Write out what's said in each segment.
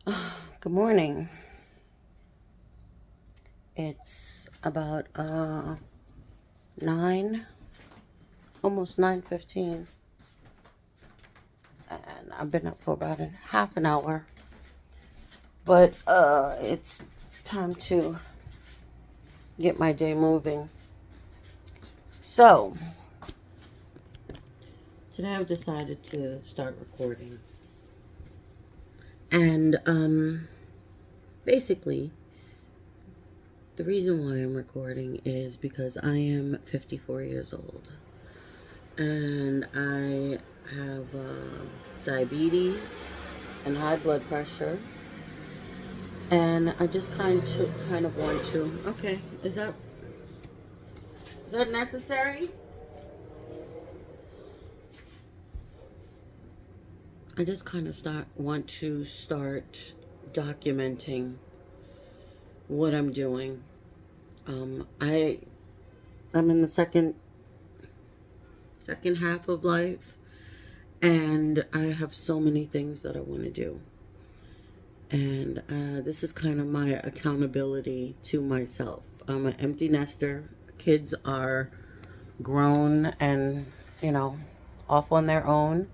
Good morning. It's about 9, almost 9:15, and I've been up for about a half an hour. But it's time to get my day moving. So today I've decided to start recording, and basically the reason why I'm recording is because I am 54 years old, and I have diabetes and high blood pressure, and I just kind of want to. Okay, is that necessary? I just kind of start want to start documenting what I'm doing. I'm in the second half of life, and I have so many things that I want to do. And this is kind of my accountability to myself. I'm an empty nester. Kids are grown and, you know, off on their own.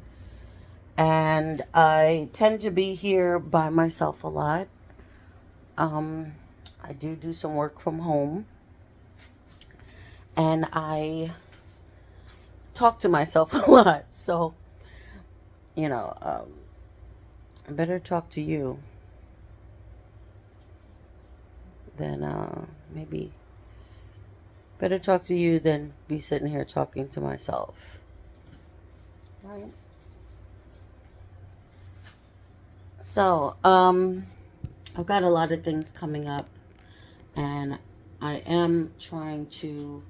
And I tend to be here by myself a lot. Um, I do some work from home, and I talk to myself a lot. So, you know, I better talk to you than maybe better talk to you than be sitting here talking to myself. Right. So, I've got a lot of things coming up, and I am trying to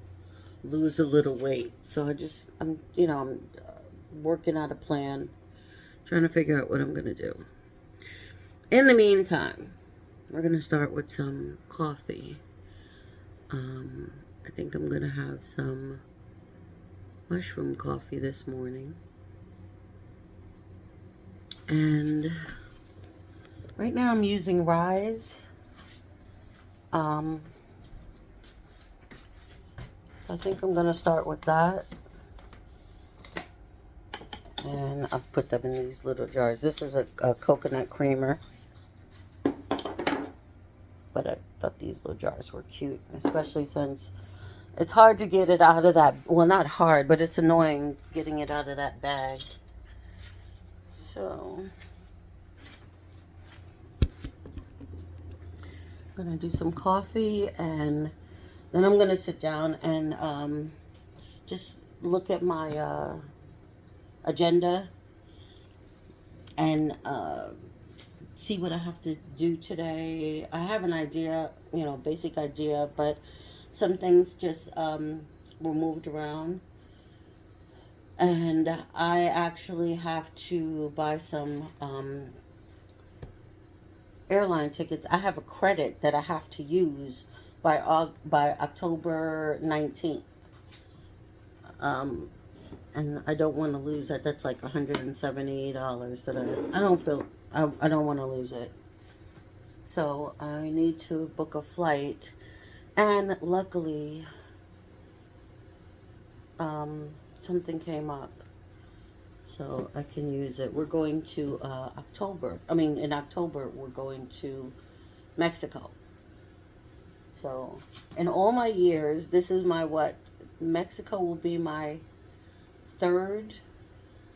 lose a little weight. So I'm working out a plan, trying to figure out what I'm gonna do. In the meantime, we're gonna start with some coffee. I think I'm gonna have some mushroom coffee this morning, and right now I'm using Rise. Um, so I think I'm gonna start with that. And I've put them in these little jars. This is a coconut creamer, but I thought these little jars were cute, especially since it's hard to get it out of that. Well, not hard, but it's annoying getting it out of that bag. So I'm gonna do some coffee, and then I'm gonna sit down and just look at my agenda and see what I have to do today. I have an idea, basic idea, but some things just were moved around. And I actually have to buy some airline tickets. I have a credit that I have to use by October 19th. Um, and I don't want to lose that. That's like $178 that I don't want to lose it. So I need to book a flight, and luckily, something came up, so I can use it. We're going to October. I mean, in October, we're going to Mexico. So, in all my years, this is my what? Mexico will be my third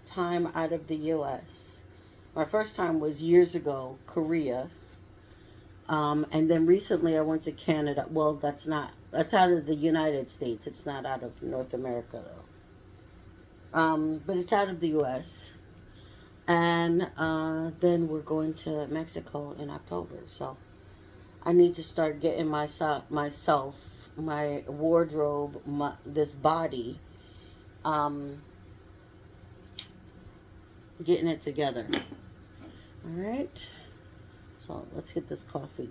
time out of the U.S. My first time was years ago, Korea. And then recently I went to Canada. Well, that's out of the United States. It's not out of North America, though. But it's out of the U.S. And then we're going to Mexico in October. So I need to start getting my wardrobe, this body, um, getting it together. All right. So let's get this coffee.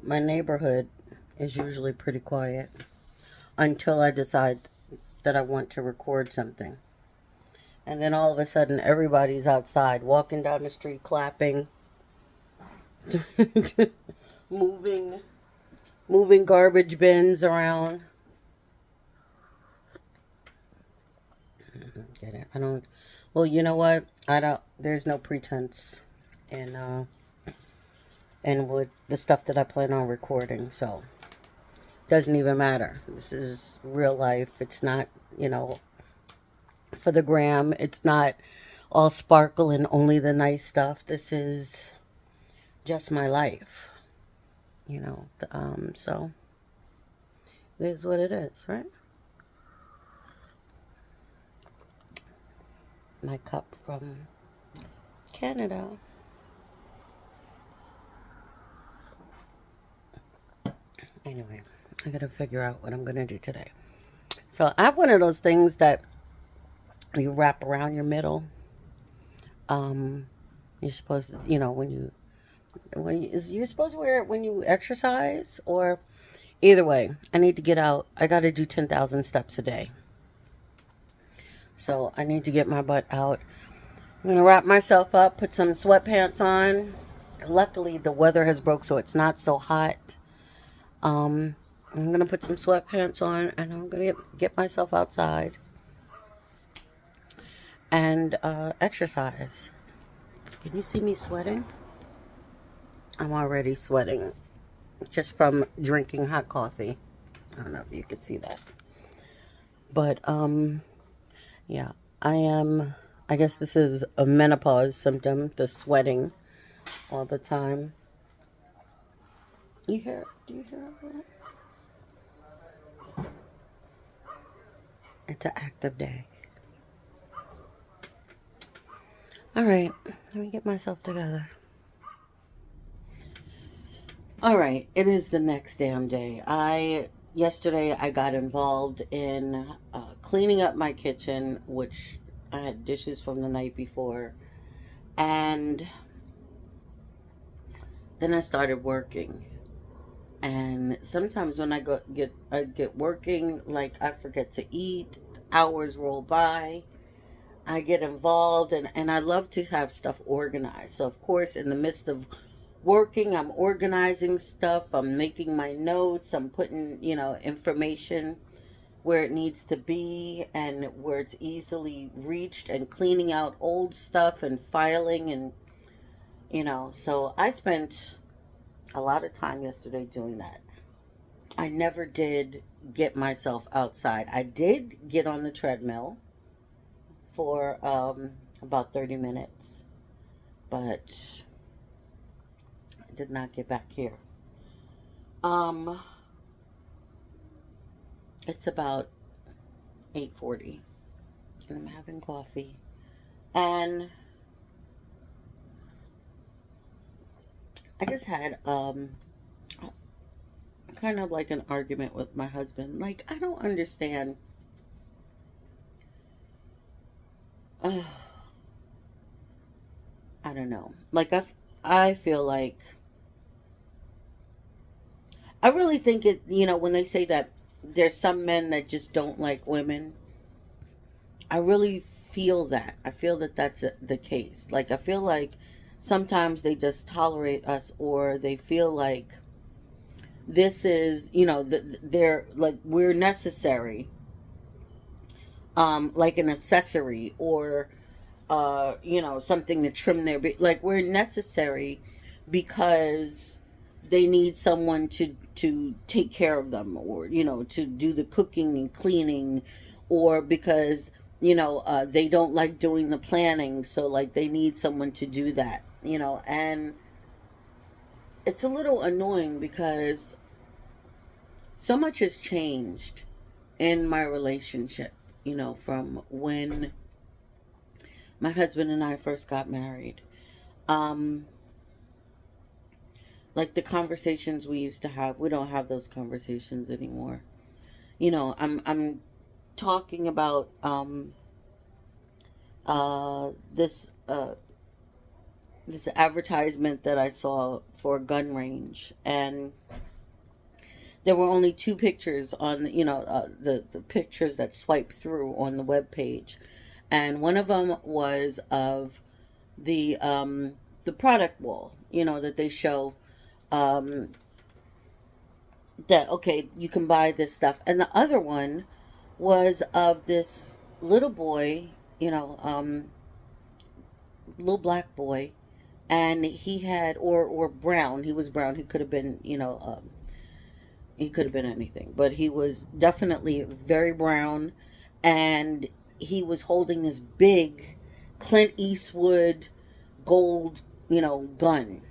my neighborhood is usually pretty quiet until I decide that I want to record something. And then all of a sudden, everybody's outside, walking down the street, clapping, moving, moving garbage bins around. Get it? I don't. Well, you know what? I don't. There's no pretense in with the stuff that I plan on recording. So doesn't even matter. This is real life. It's not, for the gram. It's not all sparkle and only the nice stuff. This is just my life. So it is what it is, right? My cup from Canada. Anyway, I gotta figure out what I'm gonna do today. So I have one of those things that you wrap around your middle. Um, you're supposed to, you're supposed to wear it when you exercise, or either way. I need to get out. I got to do 10,000 steps a day, so I need to get my butt out. I'm gonna wrap myself up, put some sweatpants on. Luckily, the weather has broke, so it's not so hot. I'm gonna put some sweatpants on, and I'm gonna get myself outside and exercise. Can you see me sweating? I'm already sweating just from drinking hot coffee. I don't know if you could see that. But yeah, I guess this is a menopause symptom, the sweating all the time. Do you hear that? It's an active day. All right, let me get myself together. All right, it is the next damn day. Yesterday I got involved in cleaning up my kitchen, which I had dishes from the night before, and then I started working. And sometimes when I get working, like I forget to eat, hours roll by. I get involved, and I love to have stuff organized. So of course, in the midst of working, I'm organizing stuff, I'm making my notes, I'm putting, information where it needs to be and where it's easily reached, and cleaning out old stuff and filing, and so I spent a lot of time yesterday doing that. I never did get myself outside. I did get on the treadmill for about 30 minutes, but I did not get back here. Um, it's about 8:40, and I'm having coffee, and I just had kind of like an argument with my husband. Like, I don't understand. Uh, I don't know. Like, I feel like I really think it. When they say that there's some men that just don't like women, I really feel that. I feel that that's the case. Like, I feel like sometimes they just tolerate us, or they feel like this is, they're like we're necessary, like an accessory, or something to trim their like we're necessary because they need someone to take care of them, or to do the cooking and cleaning, or because they don't like doing the planning, so like they need someone to do that, and it's a little annoying because so much has changed in my relationship, from when my husband and I first got married. Um, like the conversations we used to have, we don't have those conversations anymore. I'm talking about this this advertisement that I saw for a gun range, and there were only two pictures on, the pictures that swipe through on the web page, and one of them was of the product wall, that they show, um, that okay, you can buy this stuff, and the other one was of this little boy, you know, little black boy, and he had, or brown. He was brown. He could have been, he could have been anything, but he was definitely very brown, and he was holding this big Clint Eastwood gold, gun,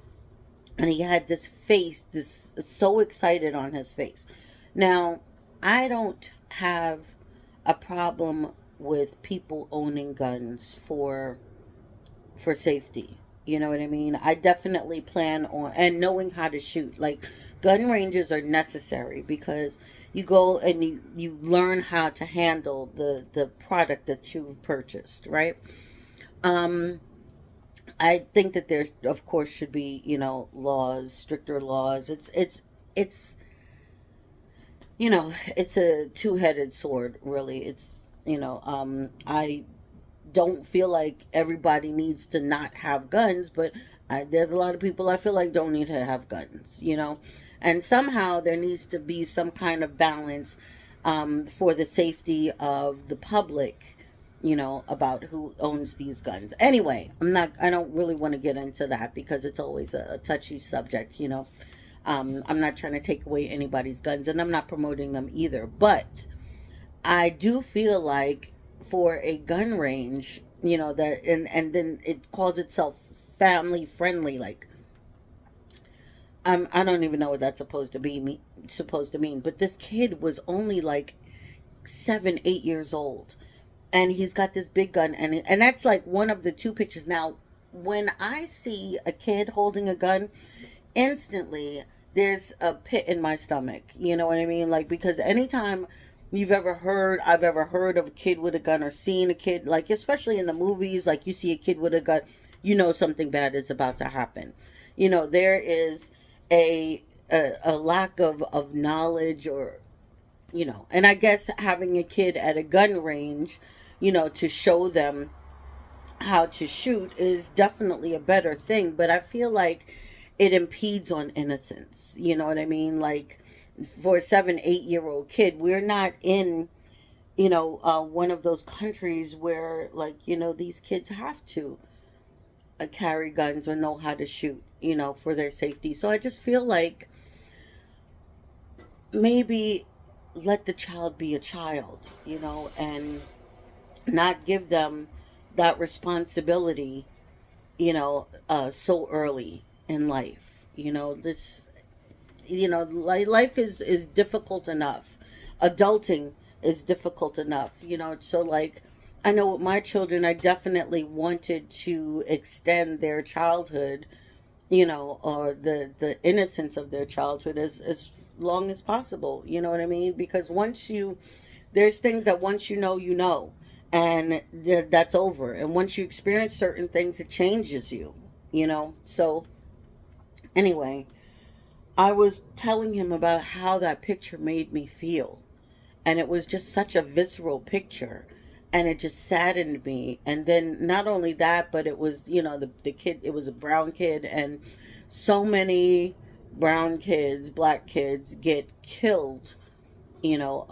and he had this face, this so excited on his face. Now, I don't have a problem with people owning guns for safety. You know what I mean? I definitely plan on, and knowing how to shoot. Like, gun ranges are necessary because you go and you learn how to handle the product that you've purchased, right? Um, I think that there, of course, should be, laws, stricter laws. It's it's a two-headed sword, really. I don't feel like everybody needs to not have guns, but there's a lot of people I feel like don't need to have guns, and somehow there needs to be some kind of balance, for the safety of the public, about who owns these guns. Anyway, I don't really want to get into that because it's always a touchy subject, I'm not trying to take away anybody's guns, and I'm not promoting them either, but I do feel like for a gun range, that, and then it calls itself family friendly. Like, I don't even know what that's supposed to mean. But this kid was only like 7, 8 years old, and he's got this big gun, and that's like one of the two pictures. Now, when I see a kid holding a gun, instantly there's a pit in my stomach. You know what I mean? Like, because anytime I've ever heard of a kid with a gun, or seen a kid, like, especially in the movies, like, you see a kid with a gun, something bad is about to happen. There is a lack of knowledge, or, and I guess having a kid at a gun range, to show them how to shoot is definitely a better thing, but I feel like it impedes on innocence. You know what I mean? Like, for a 7, 8 year old kid, we're not in, one of those countries where, like, these kids have to carry guns or know how to shoot, for their safety. So I just feel like maybe let the child be a child, and not give them that responsibility, so early in life. Life is difficult enough. Adulting is difficult enough, so, like, I know with my children, I definitely wanted to extend their childhood, or the innocence of their childhood as long as possible. You know what I mean? Because there's things that once and that's over. And once you experience certain things, it changes you. So, anyway, I was telling him about how that picture made me feel. And it was just such a visceral picture. And it just saddened me. And then not only that, but it was, the kid, it was a brown kid. And so many brown kids, black kids get killed, you know,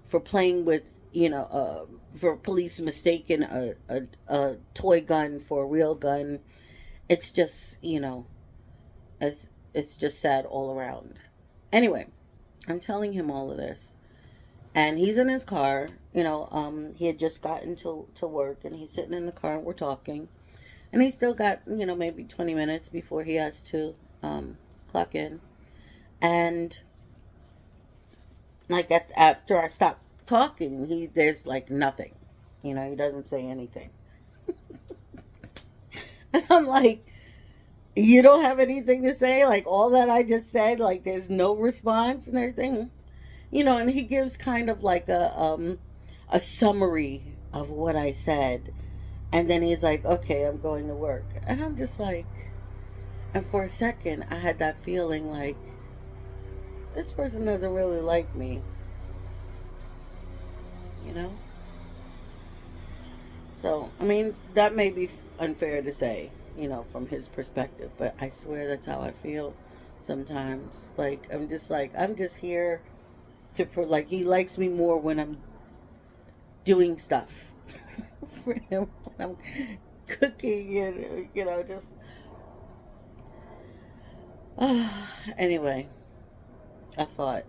for playing with, for police mistaking a toy gun for a real gun. It's just, it's just sad all around. Anyway, I'm telling him all of this. And he's in his car, he had just gotten to work, and he's sitting in the car and we're talking. And he's still got, maybe 20 minutes before he has to clock in. And, like, after I stop talking, there's, like, nothing. He doesn't say anything. And I'm like, you don't have anything to say? Like, all that I just said, like, there's no response and everything? And he gives kind of like a summary of what I said. And then he's like, okay, I'm going to work. And I'm just like, and for a second, I had that feeling like, this person doesn't really like me, you know? So, I mean, that may be unfair to say, from his perspective, but I swear that's how I feel sometimes. Like, I'm just here to, like, he likes me more when I'm doing stuff for him, when I'm cooking and, just. Anyway, I thought